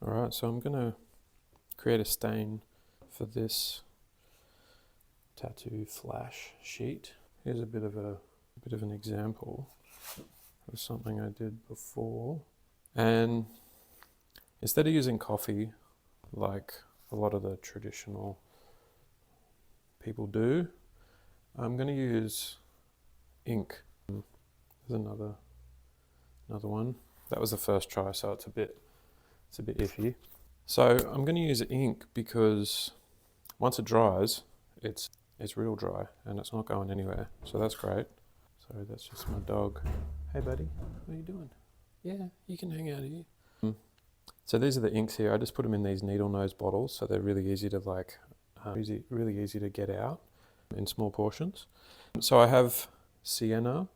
Alright, so I'm going to create a stain for this tattoo flash sheet. Here's a bit of an example of something I did before. And instead of using coffee like a lot of the traditional people do, I'm going to use ink. There's another one. That was the first try, so it's a bit iffy. So I'm going to use ink because once it dries, it's real dry and it's not going anywhere. So that's great. Sorry, that's just my dog. Hey buddy, what are you doing? Yeah, you can hang out here. So these are the inks here. I just put them in these needle nose bottles, so they're really easy to really easy to get out in small portions. So I have sepia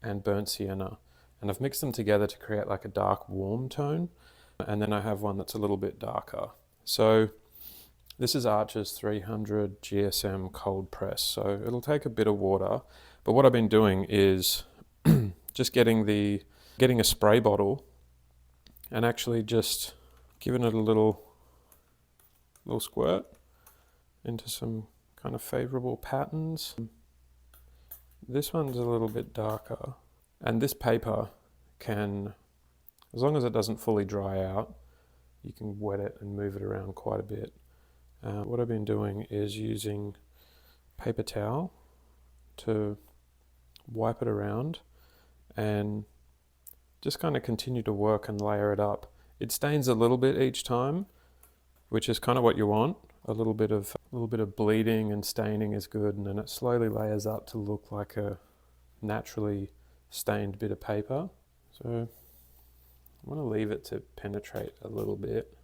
and burnt sienna, and I've mixed them together to create like a dark warm tone, and then I have one that's a little bit darker. So this is Archer's 300 GSM cold press, so it'll take a bit of water, but what I've been doing is just getting a spray bottle and actually just giving it a little squirt into some kind of favorable patterns. This one's a little bit darker, and this paper can, as long as it doesn't fully dry out, you can wet it and move it around quite a bit. What I've been doing is using paper towel to wipe it around and just kind of continue to work and layer it up. It stains a little bit each time, which is kind of what you want. A little bit of bleeding and staining is good, and then it slowly layers up to look like a naturally stained bit of paper. So I want to leave it to penetrate a little bit.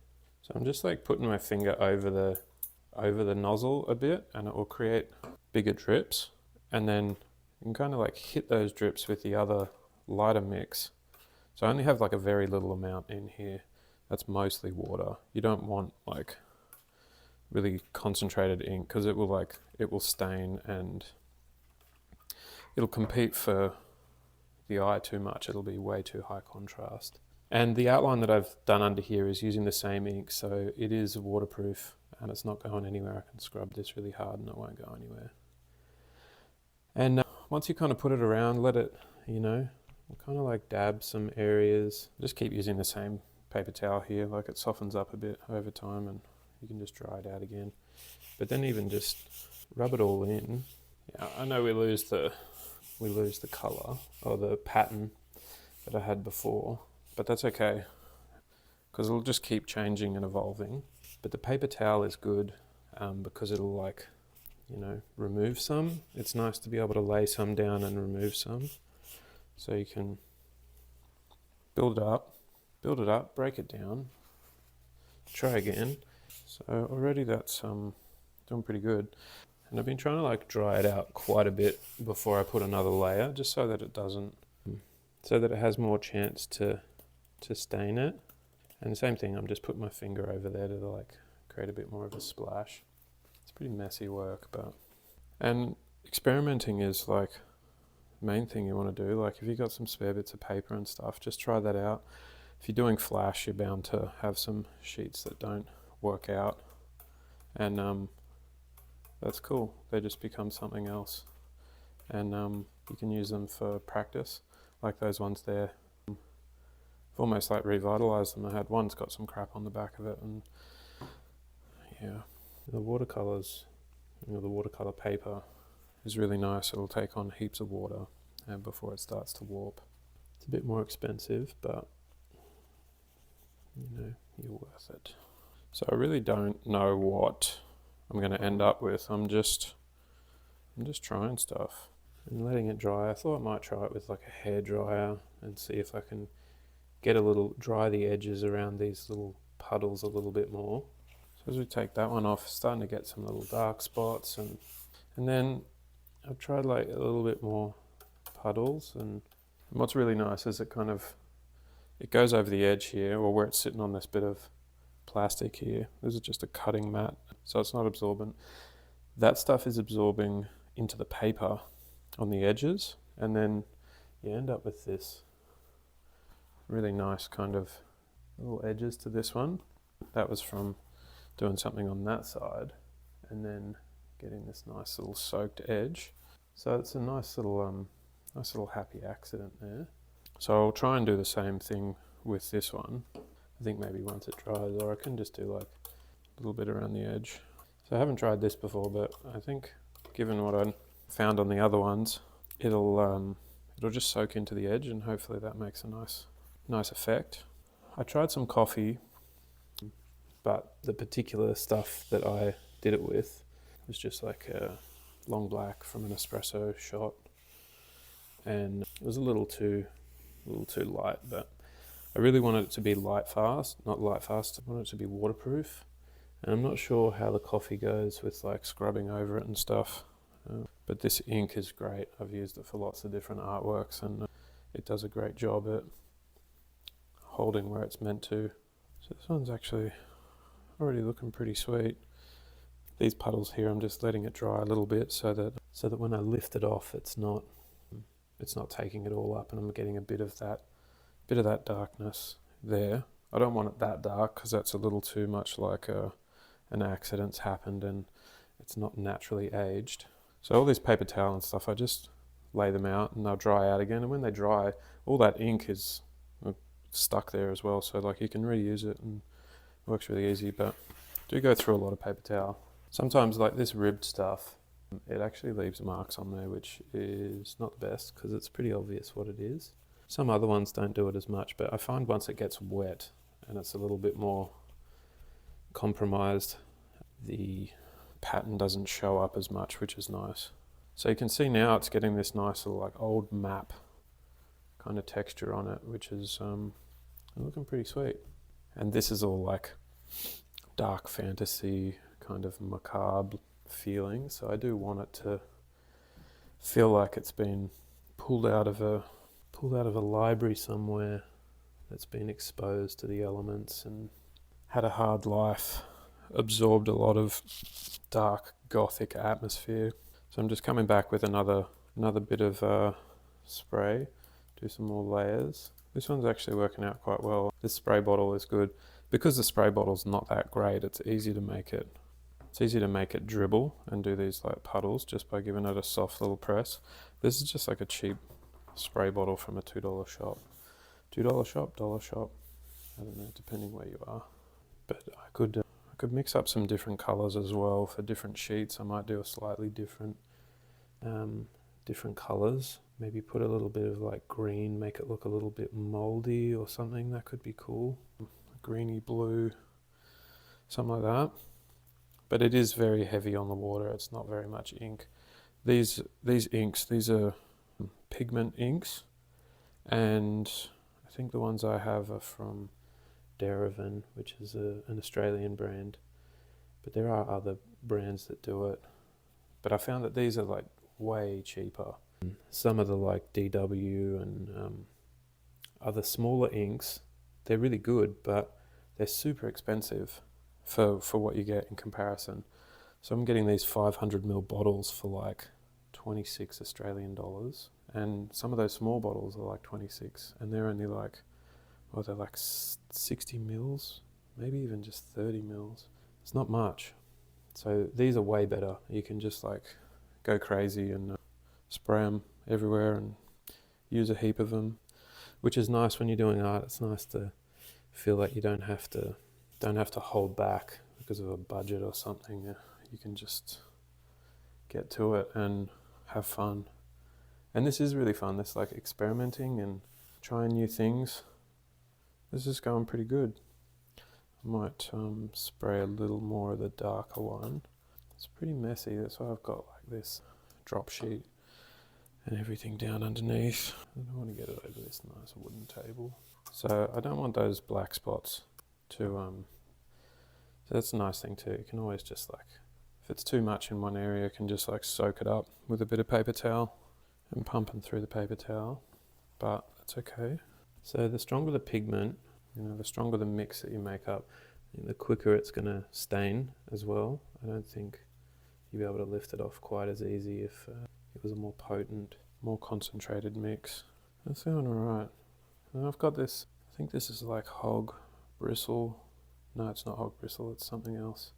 So I'm just like putting my finger over the nozzle a bit, and it will create bigger drips, and then you can kind of like hit those drips with the other lighter mix. So I only have like a very little amount in here. That's mostly water. You don't want like really concentrated ink because it will stain and it'll compete for the eye too much. It'll be way too high contrast. And the outline that I've done under here is using the same ink, so it is waterproof and it's not going anywhere. I can scrub this really hard and it won't go anywhere. And once you kind of put it around, let it, kind of like dab some areas. Just keep using the same paper towel here, like it softens up a bit over time and you can just dry it out again. But then even just rub it all in. Yeah, I know we lose the color or the pattern that I had before, but that's okay because it'll just keep changing and evolving. But the paper towel is good because it'll remove some. It's nice to be able to lay some down and remove some. So you can build it up, break it down, try again. So already that's doing pretty good. And I've been trying to like dry it out quite a bit before I put another layer, just so that it has more chance to stain it. And the same thing, I'm just putting my finger over there to like create a bit more of a splash. It's pretty messy work, and experimenting is like the main thing you want to do. Like if you've got some spare bits of paper and stuff, just try that out. If you're doing flash, you're bound to have some sheets that don't work out, and that's cool. They just become something else, and you can use them for practice, like those ones there. I've almost like revitalized them. I had one's got some crap on the back of it, and yeah, the watercolors, the watercolor paper is really nice. It'll take on heaps of water before it starts to warp. It's a bit more expensive, but you're worth it. So I really don't know what I'm going to end up with. I'm just trying stuff and letting it dry. I thought I might try it with like a hairdryer and see if I can dry the edges around these little puddles a little bit more. So as we take that one off, starting to get some little dark spots, and then I've tried like a little bit more puddles, and what's really nice is it goes over the edge here, or where it's sitting on this bit of plastic here. This is just a cutting mat, so it's not absorbent. That stuff is absorbing into the paper on the edges, and then you end up with this really nice kind of little edges to this one. That was from doing something on that side and then getting this nice little soaked edge. So it's a nice little happy accident there. So I'll try and do the same thing with this one. I think maybe once it dries, or I can just do like a little bit around the edge. So I haven't tried this before, but I think given what I found on the other ones, it'll just soak into the edge, and hopefully that makes a nice effect. I tried some coffee, but the particular stuff that I did it with was just like a long black from an espresso shot, and it was a little too light, but I really wanted it to be not light fast. I wanted it to be waterproof, and I'm not sure how the coffee goes with like scrubbing over it and stuff. But this ink is great. I've used it for lots of different artworks, and it does a great job at holding where it's meant to. So this one's actually already looking pretty sweet. These puddles here, I'm just letting it dry a little bit so that when I lift it off, it's not taking it all up, and I'm getting a bit of that darkness there. I don't want it that dark because that's a little too much like an accident's happened and it's not naturally aged. So all this paper towel and stuff, I just lay them out and they'll dry out again. And when they dry, all that ink is stuck there as well. So like you can reuse it and it works really easy, but do go through a lot of paper towel. Sometimes like this ribbed stuff, it actually leaves marks on there, which is not the best because it's pretty obvious what it is. Some other ones don't do it as much, but I find once it gets wet and it's a little bit more compromised, the pattern doesn't show up as much, which is nice. So you can see now it's getting this nice little like old map kind of texture on it, which is looking pretty sweet. And this is all like dark fantasy kind of macabre feeling, so I do want it to feel like it's been pulled out of a library somewhere that's been exposed to the elements and had a hard life, absorbed a lot of dark gothic atmosphere. So I'm just coming back with another bit of spray, do some more layers. This one's actually working out quite well. This spray bottle is good. Because the spray bottle's not that great, it's easy to make it dribble and do these like puddles just by giving it a soft little press. This is just like a cheap spray bottle from a $2 shop. $2 shop, dollar shop, I don't know, depending where you are. But I could mix up some different colors as well for different sheets. I might do a slightly different colors. Maybe put a little bit of like green, make it look a little bit moldy or something. That could be cool. Greeny blue, something like that. But it is very heavy on the water. It's not very much ink. These inks, these are pigment inks, and I think the ones I have are from Derivan, which is an Australian brand, but there are other brands that do it. But I found that these are like way cheaper. Some of the like DW and other smaller inks, they're really good, but they're super expensive for what you get in comparison. So I'm getting these 500ml bottles for like 26 Australian dollars, and some of those small bottles are like 26, and they're only like, they're like 60 mils, maybe even just 30 mils. It's not much. So these are way better. You can just like go crazy and spray them everywhere and use a heap of them, which is nice when you're doing art. It's nice to feel like you don't have to hold back because of a budget or something. You can just get to it and have fun. And this is really fun. This like experimenting and trying new things. This is going pretty good. I might spray a little more of the darker one. It's pretty messy. That's why I've got like this drop sheet and everything down underneath. I don't want to get it over this nice wooden table. So I don't want those black spots to, so that's a nice thing too. You can always just like, if it's too much in one area, you can just like soak it up with a bit of paper towel and pumping through the paper towel, but that's okay. So the stronger the pigment, the stronger the mix that you make up, the quicker it's going to stain as well. I don't think you'll be able to lift it off quite as easy if it was a more potent, more concentrated mix. That's going alright. And I've got this think this is like hog bristle. No, it's not hog bristle, it's something else.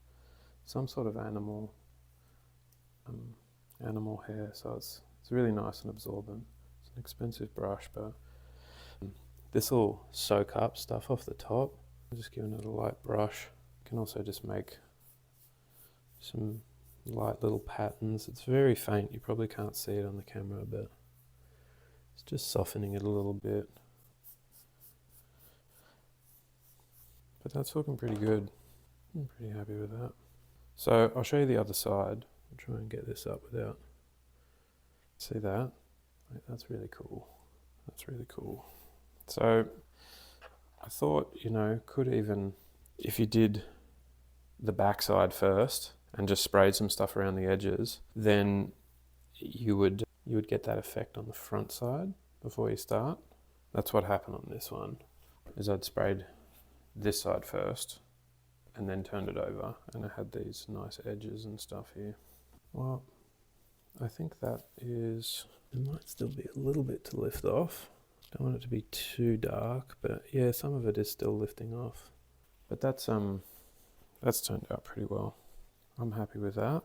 Some sort of animal hair, so it's really nice and absorbent. It's an expensive brush, but this will soak up stuff off the top. I'm just giving it a light brush. You can also just make some light little patterns. It's very faint, you probably can't see it on the camera, but it's just softening it a little bit. But that's looking pretty good. I'm pretty happy with that. So I'll show you the other side. I'll try and get this up without. See that? That's really cool. That's really cool. So I thought, you know, could even, if you did the backside first and just sprayed some stuff around the edges, then you would get that effect on the front side before you start. That's what happened on this one, is I'd sprayed this side first and then turned it over, and I had these nice edges and stuff here. Well, I think that is, it might still be a little bit to lift off. Don't want it to be too dark, but yeah, some of it is still lifting off. But that's turned out pretty well. I'm happy with that.